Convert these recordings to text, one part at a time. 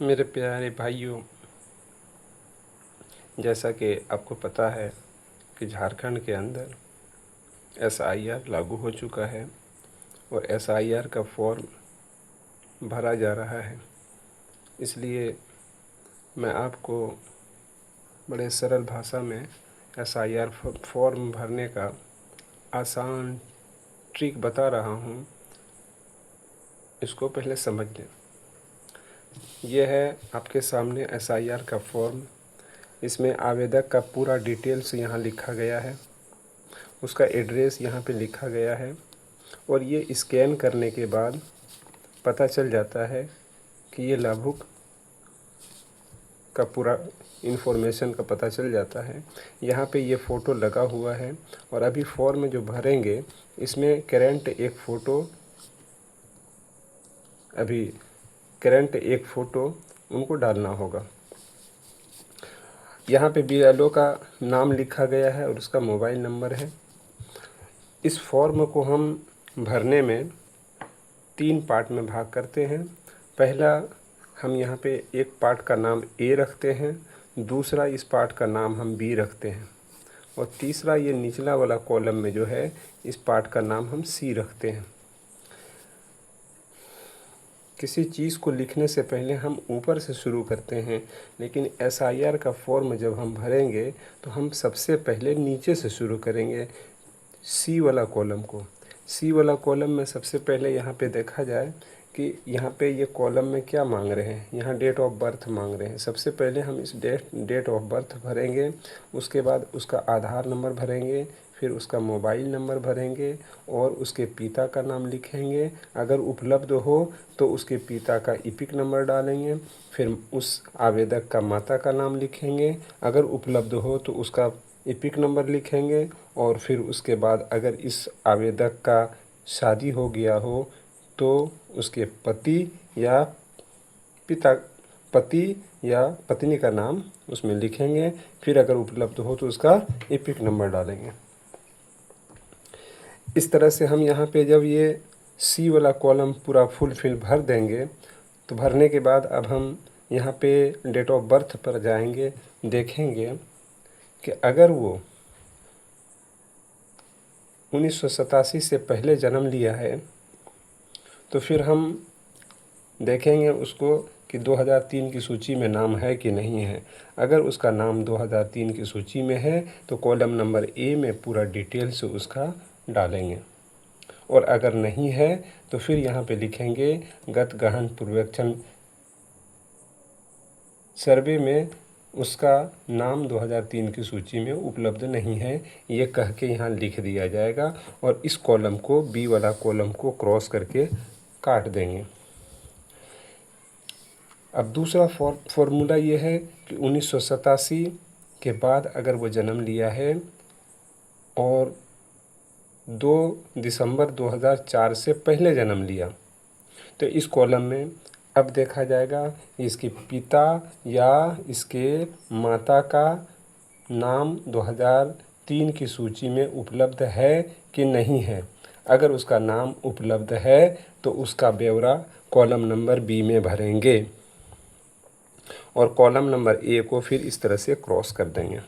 मेरे प्यारे भाइयों, जैसा कि आपको पता है कि झारखंड के अंदर एसआईआर लागू हो चुका है और एसआईआर का फॉर्म भरा जा रहा है। इसलिए मैं आपको बड़े सरल भाषा में एसआईआर फॉर्म भरने का आसान ट्रिक बता रहा हूँ। इसको पहले समझ लें। यह है आपके सामने एसआईआर का फॉर्म। इसमें आवेदक का पूरा डिटेल्स यहाँ लिखा गया है, उसका एड्रेस यहाँ पे लिखा गया है और ये स्कैन करने के बाद पता चल जाता है कि ये लाभुक का पूरा इन्फॉर्मेशन का पता चल जाता है। यहाँ पे ये फ़ोटो लगा हुआ है और अभी फॉर्म जो भरेंगे इसमें करंट एक फ़ोटो उनको डालना होगा। यहाँ पे बीएलओ का नाम लिखा गया है और उसका मोबाइल नंबर है। इस फॉर्म को हम भरने में 3 पार्ट में भाग करते हैं। पहला, हम यहाँ पे एक पार्ट का नाम ए रखते हैं, दूसरा इस पार्ट का नाम हम बी रखते हैं और तीसरा ये निचला वाला कॉलम में जो है इस पार्ट का नाम हम सी रखते हैं। किसी चीज़ को लिखने से पहले हम ऊपर से शुरू करते हैं, लेकिन एसआईआर का फॉर्म जब हम भरेंगे तो हम सबसे पहले नीचे से शुरू करेंगे, सी वाला कॉलम को। सी वाला कॉलम में सबसे पहले यहाँ पे देखा जाए कि यहाँ पे ये कॉलम में क्या मांग रहे हैं। यहाँ डेट ऑफ बर्थ मांग रहे हैं। सबसे पहले हम इस डेट ऑफ बर्थ भरेंगे, उसके बाद उसका आधार नंबर भरेंगे, फिर उसका मोबाइल नंबर भरेंगे और उसके पिता का नाम लिखेंगे। अगर उपलब्ध हो तो उसके पिता का ईपिक नंबर डालेंगे। फिर उस आवेदक का माता का नाम लिखेंगे। अगर उपलब्ध हो तो उसका ईपिक नंबर लिखेंगे और फिर उसके बाद अगर इस आवेदक का शादी हो गया हो तो उसके पति या पत्नी का नाम उसमें लिखेंगे। फिर अगर उपलब्ध हो तो उसका ईपिक नंबर डालेंगे। इस तरह से हम यहाँ पे जब ये सी वाला कॉलम पूरा फुलफिल भर देंगे तो भरने के बाद अब हम यहाँ पे डेट ऑफ बर्थ पर जाएंगे। देखेंगे कि अगर वो 1987 से पहले जन्म लिया है तो फिर हम देखेंगे उसको कि 2003 की सूची में नाम है कि नहीं है। अगर उसका नाम 2003 की सूची में है तो कॉलम नंबर ए में पूरा डिटेल्स उसका डालेंगे और अगर नहीं है तो फिर यहाँ पे लिखेंगे गत गहन पूर्वेक्षण सर्वे में उसका नाम 2003 की सूची में उपलब्ध नहीं है, ये कह के यहाँ लिख दिया जाएगा और इस कॉलम को बी वाला कॉलम को क्रॉस करके काट देंगे। अब दूसरा फॉर्मूला ये है कि 1987 के बाद अगर वो जन्म लिया है और 2 दिसंबर 2004 से पहले जन्म लिया तो इस कॉलम में अब देखा जाएगा इसके पिता या इसके माता का नाम 2003 की सूची में उपलब्ध है कि नहीं है। अगर उसका नाम उपलब्ध है तो उसका ब्यौरा कॉलम नंबर बी में भरेंगे और कॉलम नंबर ए को फिर इस तरह से क्रॉस कर देंगे।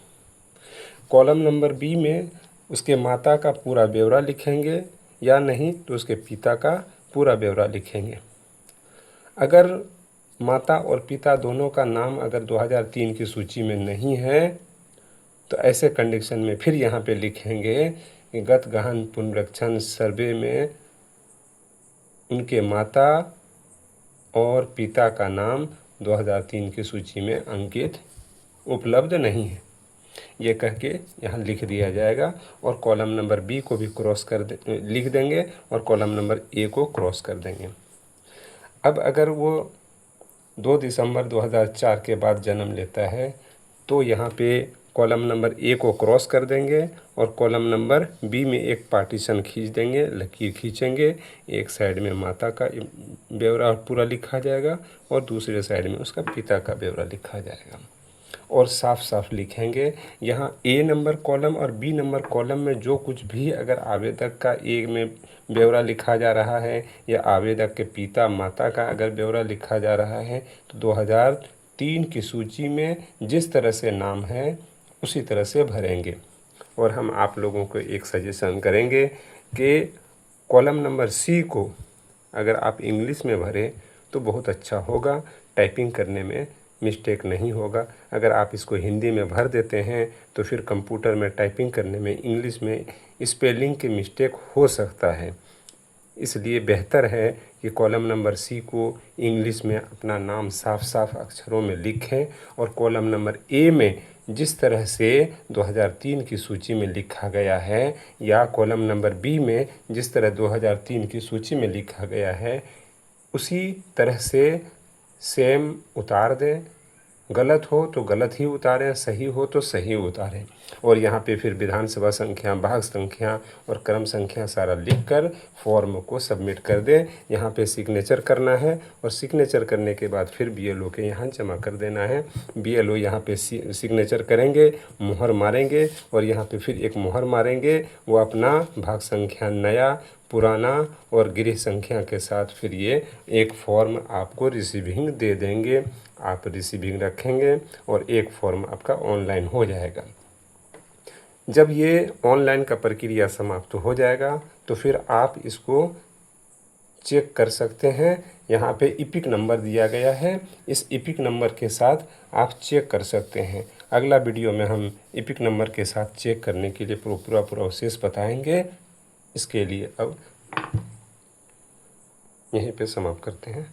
कॉलम नंबर बी में उसके माता का पूरा ब्यौरा लिखेंगे या नहीं तो उसके पिता का पूरा ब्यौरा लिखेंगे। अगर माता और पिता दोनों का नाम अगर 2003 की सूची में नहीं है तो ऐसे कंडीशन में फिर यहाँ पे लिखेंगे कि गत गहन पुनरीक्षण सर्वे में उनके माता और पिता का नाम 2003 की सूची में अंकित उपलब्ध नहीं है, ये कह के यहाँ लिख दिया जाएगा और कॉलम नंबर बी को भी लिख देंगे और कॉलम नंबर ए को क्रॉस कर देंगे। अब अगर वो 2 दिसंबर 2004 के बाद जन्म लेता है तो यहाँ पे कॉलम नंबर ए को क्रॉस कर देंगे और कॉलम नंबर बी में एक पार्टीशन खींच देंगे, लकीर खींचेंगे। एक साइड में माता का ब्यौरा पूरा लिखा जाएगा और दूसरे साइड में उसका पिता का ब्यौरा लिखा जाएगा और साफ साफ लिखेंगे। यहाँ ए नंबर कॉलम और बी नंबर कॉलम में जो कुछ भी अगर आवेदक का ए में ब्यौरा लिखा जा रहा है या आवेदक के पिता माता का अगर ब्यौरा लिखा जा रहा है तो 2003 की सूची में जिस तरह से नाम है उसी तरह से भरेंगे। और हम आप लोगों को एक सजेशन करेंगे कि कॉलम नंबर सी को अगर आप इंग्लिश में भरें तो बहुत अच्छा होगा, टाइपिंग करने में मिस्टेक नहीं होगा। अगर आप इसको हिंदी में भर देते हैं तो फिर कंप्यूटर में टाइपिंग करने में इंग्लिश में स्पेलिंग के मिस्टेक हो सकता है। इसलिए बेहतर है कि कॉलम नंबर सी को इंग्लिश में अपना नाम साफ साफ अक्षरों में लिखें और कॉलम नंबर ए में जिस तरह से 2003 की सूची में लिखा गया है या कॉलम नंबर बी में जिस तरह 2003 की सूची में लिखा गया है उसी तरह से सेम उतार दें। गलत हो तो गलत ही उतारें, सही हो तो सही उतारें। और यहाँ पे फिर विधानसभा संख्या, भाग संख्या और क्रम संख्या सारा लिखकर फॉर्म को सबमिट कर दें। यहाँ पे सिग्नेचर करना है और सिग्नेचर करने के बाद फिर बीएलओ के यहाँ जमा कर देना है। बीएलओ यहाँ पे सिग्नेचर करेंगे, मुहर मारेंगे और यहाँ पे फिर एक मुहर मारेंगे। वो अपना भाग संख्या नया, पुराना और गृह संख्या के साथ फिर ये एक फॉर्म आपको रिसीविंग दे देंगे। आप रिसीविंग रखेंगे और एक फॉर्म आपका ऑनलाइन हो जाएगा। जब ये ऑनलाइन का प्रक्रिया समाप्त हो जाएगा तो फिर आप इसको चेक कर सकते हैं। यहाँ पे इपिक नंबर दिया गया है, इस इपिक नंबर के साथ आप चेक कर सकते हैं। अगला वीडियो में हम इपिक नंबर के साथ चेक करने के लिए पूरा प्रोसेस बताएंगे। इसके लिए अब यहीं पे समाप्त करते हैं।